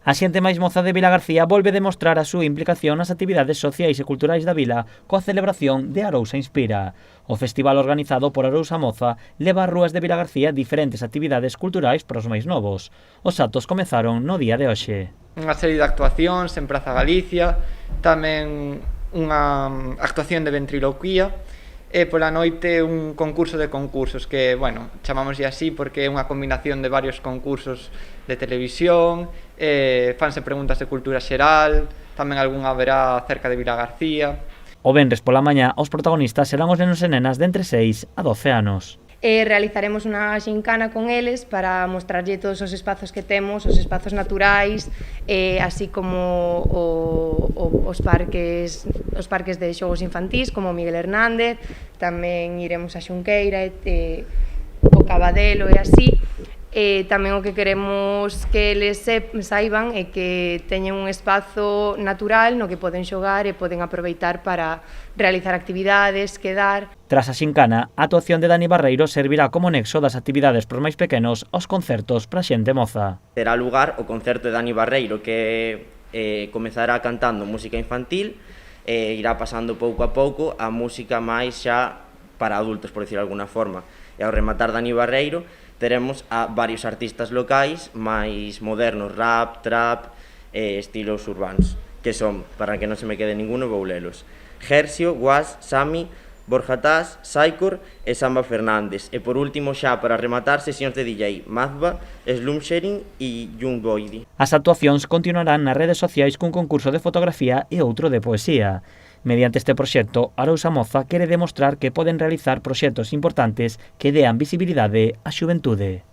A xente máis moza de Vilagarcía volve demostrar a súa implicación nas actividades sociais e culturais da vila coa celebración de Arousa Inspira. O festival organizado por Arousa Moza leva ás rúas de Vilagarcía diferentes actividades culturais para os máis novos. Os actos comezaron no día de hoxe. Unha serie de actuacións en Praza Galicia, tamén unha actuación de ventriloquía, e pola noite un concurso de concursos que, bueno, chamámoslle así porque é unha combinación de varios concursos de televisión, fanse preguntas de cultura xeral, tamén algún haberá cerca de Vilagarcía. O venres pola mañá os protagonistas serán os nenos e nenas de entre 6 a 12 anos. Realizaremos unha xincana con eles para mostrarlle todos os espazos que temos, os espazos naturais, así como os parques de xogos infantís, como Miguel Hernández, tamén iremos a Xunqueira, o Cabadelo e así. Tamén o que queremos que eles saiban é que teñen un espazo natural no que poden xogar e poden aproveitar para realizar actividades, quedar. Tras a xincana, a actuación de Dani Barreiro servirá como nexo das actividades pros máis pequenos aos concertos para xente moza. Terá lugar o concerto de Dani Barreiro que comezará cantando música infantil e irá pasando pouco a pouco a música máis xa para adultos, por decir de alguna forma. E ao rematar Dani Barreiro teremos a varios artistas locais máis modernos, rap, trap e estilos urbanos, que son, para que non se me quede ninguno, vou lelos: Gersio, Guas, Sami, Borja Tás, Saicor e Samba Fernández. E por último, xa para rematar, sesións de DJ, Mazba, Slumshering e Young Boydi. As actuacións continuarán nas redes sociais cun concurso de fotografía e outro de poesía. Mediante este proxecto, Arousa Moza quere demostrar que poden realizar proxectos importantes que dean visibilidade á xuventude.